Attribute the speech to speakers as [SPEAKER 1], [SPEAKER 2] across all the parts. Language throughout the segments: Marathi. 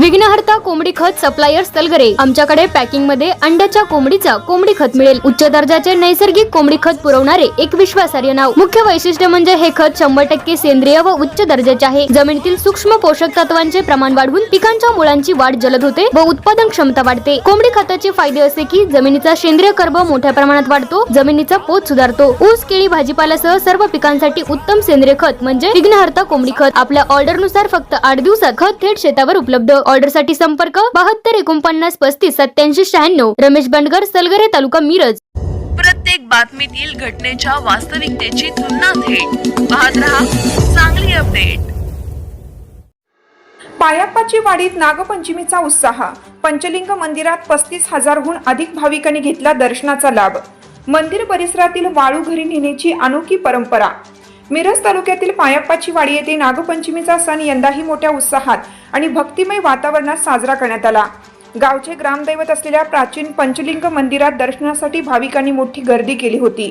[SPEAKER 1] विघ्नहर्ता कोंबडी खत सप्लायर तलगरे। आमच्याकडे पॅकिंग मध्ये अंड्याच्या कोंबडीचा कोंबडी खत मिळेल। उच्च दर्जाचे नैसर्गिक कोंबडी खत पुरवणारे एक विश्वासार्ह नाव। मुख्य वैशिष्ट्य म्हणजे हे खत 100% सेंद्रिय व उच्च दर्जाचे आहे। जमिनीतील सूक्ष्म पोषक तत्वांचे प्रमाण वाढवून पिकांच्या मुळांची वाढ जलद होते व उत्पादन क्षमता वाढते। कोंबडी खताचे फायदे असे की जमिनीचा सेंद्रिय कर्ब मोठ्या प्रमाणात वाढतो, जमिनीचा पोत सुधारतो। ऊस, केळी, भाजीपाल्यासह सर्व पिकांसाठी उत्तम सेंद्रिय खत म्हणजे विघ्नहर्ता कोंबडी खत। आपल्या ऑर्डर नुसार फक्त 8 दिवसात खत थेट शेतावर उपलब्ध। ऑर्डर साठी संपर्क 72 49 35 87 96। रमेश बंडगर, सलगरे, तालुका मिरज।
[SPEAKER 2] प्रत्येक बातमीतील घटनेच्या वास्तविकतेची तुलना थेट पाहत रहा चांगली अपडेट।
[SPEAKER 3] पायाप्पाची वाडीत नागपंचमीचा उत्साह। पंचलिंग मंदिरात 35,000हून अधिक भाविकांनी घेतला दर्शनाचा लाभ। मंदिर परिसरातील वाळू घरी नेण्याची अनोखी परंपरा। मिरज तालुक्यातील पायाप्पाची वाडी येथे नागपंचमीचा सण यंदाही मोठ्या उत्साहात आणि भक्तिमय वातावरणात साजरा करण्यात आला। गावचे ग्रामदैवत असलेल्या प्राचीन पंचलिंग मंदिरात दर्शनासाठी भाविकांनी मोठी गर्दी केली होती।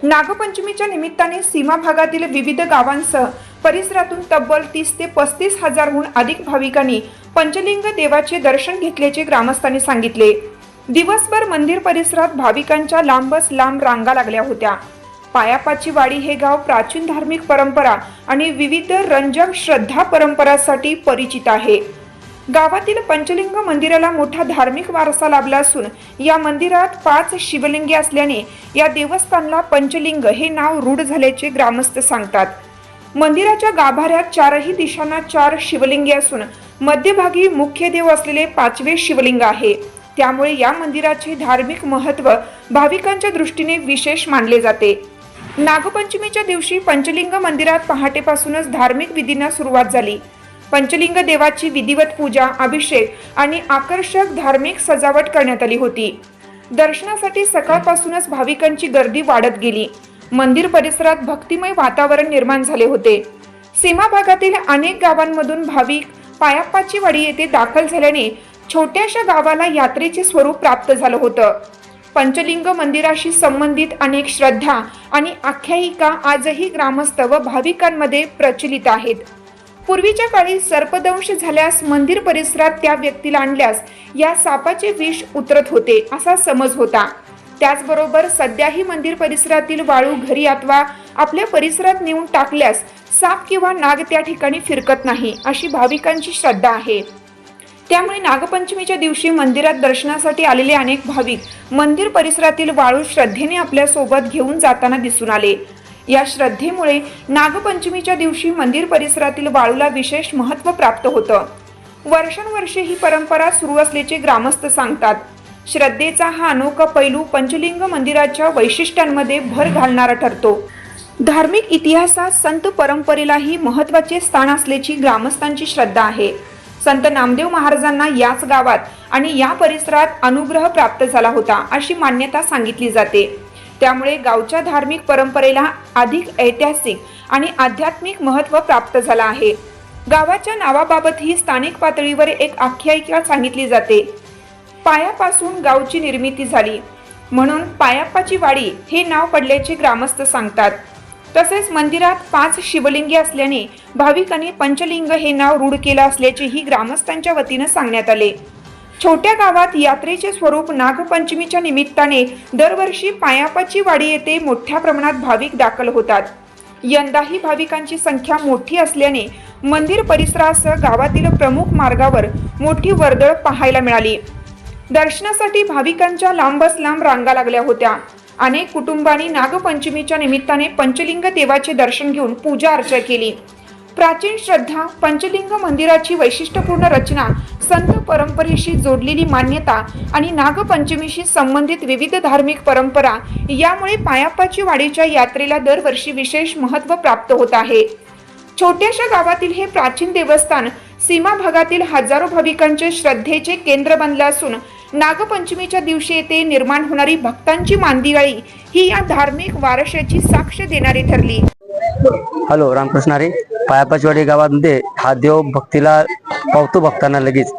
[SPEAKER 3] नागपंचमीच्या निमित्ताने सीमा भागातील विविध गावांसह परिसरातून तब्बल 30 ते 35,000हून अधिक भाविकांनी पंचलिंग देवाचे दर्शन घेतल्याचे ग्रामस्थांनी सांगितले। दिवसभर मंदिर परिसरात भाविकांच्या लांबच लांब रांगा लागल्या होत्या। पायाप्पाची वाडी हे गाव प्राचीन धार्मिक परंपरा आणि विविध रंजक श्रद्धा परंपरांसाठी परिचित आहे। गावातील पंचलिंग मंदिराला मोठा धार्मिक वारसा लाभला असून या मंदिरात 5 शिवलिंगे असल्याने या देवस्थानला पंचलिंग हे नाव रूढ झाल्याचे ग्रामस्थ सांगतात। मंदिराच्या गाभाऱ्यात 4ही दिशांना 4 शिवलिंगे असून मध्यभागी मुख्य देव असलेले 5वे शिवलिंग आहे। त्यामुळे या मंदिराचे धार्मिक महत्त्व भाविकांच्या दृष्टीने विशेष मानले जाते। नागपंचमीच्या दिवशी पंचलिंग मंदिरात पहाटेपासूनच धार्मिक विधींना सुरुवात झाली। पंचलिंग देवाची विधिवत पूजा, अभिषेक आणि आकर्षक धार्मिक सजावट करण्यात आली होती। दर्शनासाठी सकाळपासूनच भाविकांची गर्दी वाढत गेली। मंदिर परिसरात भक्तिमय वातावरण निर्माण झाले होते। सीमा भागातील अनेक गावांमधून भाविक पायाप्पाची वाडी येथे दाखल झाल्याने छोट्याशा गावाला यात्रेचे स्वरूप प्राप्त झालं होतं। पंचलिंग मंदिराशी संबंधित अनेक श्रद्धा आणि आख्यायिका आजही ग्रामस्थ व भाविकांमध्ये प्रचलित आहेत। पूर्वीच्या काळी सर्पदंश झाल्यास मंदिर परिसरात त्या व्यक्तीला आणल्यास या सापाचे विष उतरत होते असा समज होता। त्याचबरोबर सध्याही मंदिर परिसरातील वाळू घरी अथवा आपल्या परिसरात नेऊन टाकल्यास साप किंवा नाग त्या ठिकाणी फिरकत नाही अशी भाविकांची श्रद्धा आहे। त्यामुळे नागपंचमीच्या दिवशी मंदिरात दर्शनासाठी आलेले अनेक भाविक मंदिर परिसरातील वाळू श्रद्धेने आपल्या सोबत घेऊन जाताना दिसून आले। या श्रद्धेमुळे नागपंचमीच्या दिवशी मंदिर परिसरातील वाळूला विशेष महत्त्व प्राप्त होतं। वर्षानुवर्षे ही परंपरा सुरू असल्याचे ग्रामस्थ सांगतात। श्रद्धेचा हा अनोखा पैलू पंचलिंग मंदिराच्या वैशिष्ट्यांमध्ये भर घालणारा ठरतो। धार्मिक इतिहासात संत परंपरेलाही महत्त्वाचे स्थान असल्याची ग्रामस्थांची श्रद्धा आहे। संत नामदेव महाराजांना याच गावात आणि या परिसरात अनुग्रह प्राप्त झाला होता अशी मान्यता सांगितली जाते। त्यामुळे गावच्या धार्मिक परंपरेला अधिक ऐतिहासिक आणि आध्यात्मिक महत्त्व प्राप्त झालं आहे। गावाच्या नावाबाबतही स्थानिक पातळीवर एक आख्यायिका सांगितली जाते। पायापासून गावची निर्मिती झाली म्हणून पायाप्पाची वाडी हे नाव पडल्याचे ग्रामस्थ सांगतात। तसेच मंदिरात 5 शिवलिंगे असल्याने भाविकांनी पंचलिंग हे नाव रूढ केलं असल्याचेही ग्रामस्थांच्या वतीने सांगण्यात आले। छोट्या गावात यात्रेचे स्वरूप नागपंचमीच्या निमित्ताने दरवर्षी पायाप्पाची वाडी येथे मोठ्या प्रमाणात भाविक दाखल होतात। यंदाही भाविकांची संख्या मोठी असल्याने मंदिर परिसरासह गावातील प्रमुख मार्गावर मोठी वर्दळ पाहायला मिळाली। दर्शनासाठी भाविकांच्या लांबच लांब रांगा लागल्या होत्या। अनेक कुटुंबांनी नागपंचमीच्या निमित्ताने पंचलिंग देवाचे दर्शन घेऊन पूजा अर्चा केली। प्राचीन श्रद्धा, पंचलिंग मंदिराची वैशिष्ट्यपूर्ण रचना, संत परंपरेशी जोडलेली मान्यता आणि नागपंचमीशी संबंधित विविध धार्मिक परंपरा यामुळे पायाप्पाची वाडीच्या यात्रेला दरवर्षी विशेष महत्त्व प्राप्त होत आहे। छोट्याशा गावातील हे प्राचीन देवस्थान सीमा भागातील हजारो भाविकांचे श्रद्धेचे केंद्र बनले असून नागपंचमीच्या दिवशी येथे निर्माण होणारी भक्तांची मांदियाळी ही या धार्मिक वारशाची साक्ष देणारी ठरली।
[SPEAKER 4] हॅलो, रामकृष्ण हरी। पायाप्पाची वाडी गावामध्ये हा देव भक्तीला पावतो भक्तांना लगेच।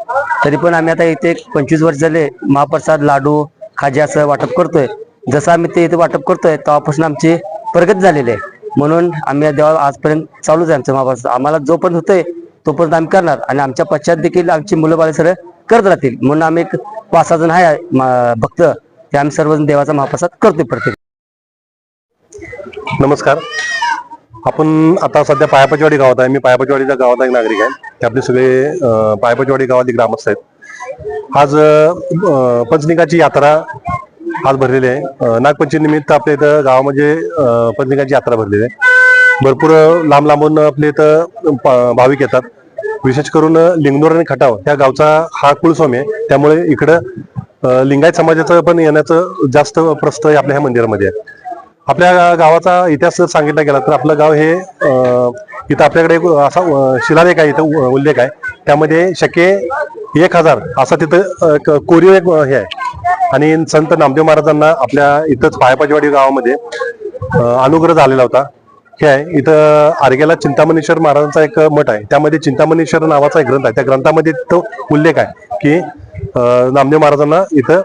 [SPEAKER 4] तरी पण आम्ही आता इथे 25 वर्ष झाले महाप्रसाद, लाडू, खाजी असं वाटप करतोय। जसं आम्ही ते इथे वाटप करतोय तेव्हापासून आमची प्रगती झालेली आहे। म्हणून आम्ही देवा आजपर्यंत चालूच आहे आमचं महाप्रसाद। आम्हाला जो पण होतोय तोपर्यंत आम्ही करणार आणि आमच्या पश्चात देखील आमची मुलं बाळ सर्व करत राहतील. म्हणून आम्ही एक 5-6 जण आहे भक्त, ते आम्ही सर्वजण देवाचा महाप्रसाद करतोय प्रत्येक.
[SPEAKER 5] नमस्कार. आपण आता सध्या पायापाचीवाडी गावात आहे. मी पायापाचीवाडीच्या गावाचा एक नागरिक आहे. ते आपले सगळे पायापाचीवाडी गावातील ग्रामस्थ आहेत. आज पंचलिंगाची यात्रा आज भरलेली आहे. नागपंचमी निमित्त आपल्या इथं गावामध्ये पंचलिंगाची यात्रा भरलेली आहे. भरपूर लांब लांबून आपल्या इथं भाविक येतात. विशेष करून लिंगनूर आणि खटाव या गावचा हा कुलस्वामी आहे. त्यामुळे इकडं लिंगायत समाजाचं पण येण्याचं जास्त प्रस्थ आपल्या ह्या मंदिरामध्ये आहे. आपल्या गावाचा इतिहास जर सांगितला गेला तर आपलं गाव हे इथं आपल्याकडे असा शिलालेख आहे, इथं उल्लेख आहे. त्यामध्ये शके 1000 असा तिथं कोरीव एक हे आहे. आणि संत नामदेव महाराजांना आपल्या इथंच पायापाचीवाडी गावामध्ये अनुग्रह झालेला होता. हे आहे इथं आर्गेला चिंतामणीश्वर महाराजांचा एक मठ आहे. त्यामध्ये चिंतामणीश्वर नावाचा एक ग्रंथ आहे. त्या ग्रंथामध्ये तो उल्लेख आहे की नामदेव महाराजांना इथं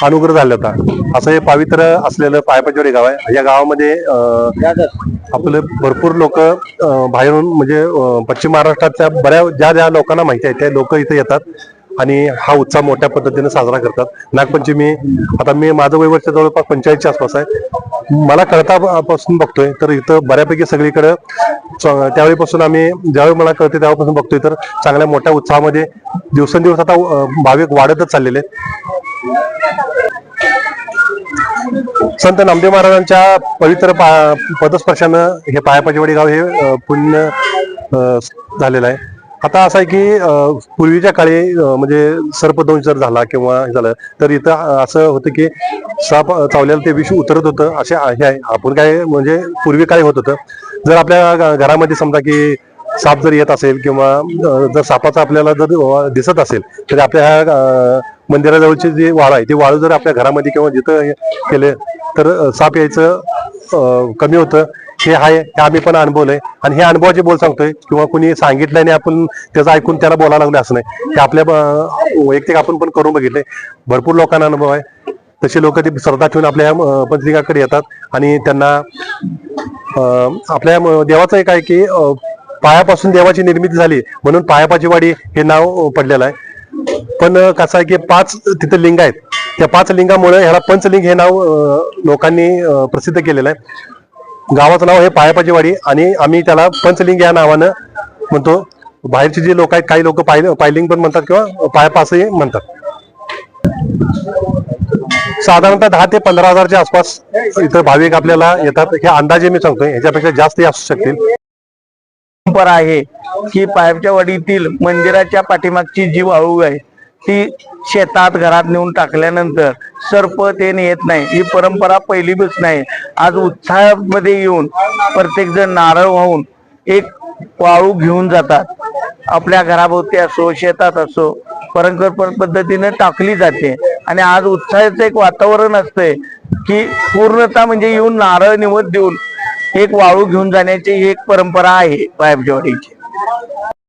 [SPEAKER 5] अनुग्रह झाला होता. असं हे पावित्र असलेलं पायापाचीवाडी गाव आहे. या गावामध्ये आपले भरपूर लोक बाहेरून म्हणजे पश्चिम महाराष्ट्रातल्या बऱ्याच ज्या लोकांना माहिती आहे त्या लोक इथे येतात आणि हा उत्सव मोठ्या पद्धतीने साजरा करतात. नागपंचमी आता माझं वय वर्ष जवळपास 45च्या आसपास आहे. मला कळतापासून बघतोय तर इथं बऱ्यापैकी सगळीकडे त्यावेळीपासून आम्ही ज्यावेळी मला कळते तेव्हापासून बघतोय तर चांगल्या मोठ्या उत्साहामध्ये दिवसेंदिवस आता भाविक वाढतच चाललेले आहेत. संत नामदेव महाराजांच्या पवित्र पदस्पर्शानं हे पायापाचीवाडी गाव हे पुण्य झालेलं आहे. आता असं आहे की पूर्वीच्या काळी म्हणजे सर्पदंश जर झाला किंवा हे झालं तर इथं असं होतं की साप चावल्याला ते विष उतरत होतं. असे हे आहे. आपण काय म्हणजे पूर्वी काय होत होतं, जर आपल्या घरामध्ये समजा की साप जर येत असेल किंवा जर सापाचा आपल्याला जर दिसत असेल तर आपल्या ह्या मंदिराजवळची जी वाळू आहे ती वाळू जर आपल्या घरामध्ये किंवा जिथं केले तर साप यायचं कमी होतं. हे आहे, हे आम्ही पण अनुभवलंय आणि हे अनुभवाचे बोल सांगतोय किंवा कुणी सांगितलंय आणि आपण त्याचं ऐकून त्याला बोलायला लागलो असं नाही. ते आपल्या वैयक्तिक आपण पण करून बघितले. भरपूर लोकांना अनुभव आहे. तसे लोक ती श्रद्धा ठेवून आपल्या पंचलिंगाकडे येतात आणि त्यांना आपल्या देवाचं एक आहे की पायापासून देवाची निर्मिती झाली म्हणून पायापाचीवाडी हे नाव पडलेलं आहे. पण कसं आहे की 5 तिथे लिंग आहेत. त्या 5 लिंगामुळे ह्याला पंचलिंग हे नाव लोकांनी प्रसिद्ध केलेलं आहे. गावाचं नाव हे पायापाचीवाडी आणि आम्ही त्याला पंचलिंग या नावानं म्हणतो. बाहेरचे जे लोक आहेत काही लोक पायलिंग पण म्हणतात किंवा पायपासही म्हणतात. साधारणतः 10 ते 15 हजारच्या आसपास इथं भाविक आपल्याला येतात. हे अंदाजे मी सांगतोय, ह्याच्यापेक्षा जास्तही असू शकतील.
[SPEAKER 6] परंपरा आहे की पायापाचीवाडीतील मंदिराच्या पाठीमागची जी वाळू आहे ती शेतात घरात नेऊन टाकल्यानंतर सर्प ते येत नाही. ही परंपरा पहिलीपासून आहे. आज उत्साहामध्ये येऊन प्रत्येक जण नारळ वाहून एक वाळू घेऊन जातात. आपल्या घराभोवती असो शेतात असो परंपरा पद्धतीने टाकली जाते आणि आज उत्साहाचं एक वातावरण असतंय की पूर्णतः म्हणजे येऊन नारळ निवद देऊन एक वाळू घेऊन जाण्याची ही एक परंपरा आहे पायापाचीवाडीची.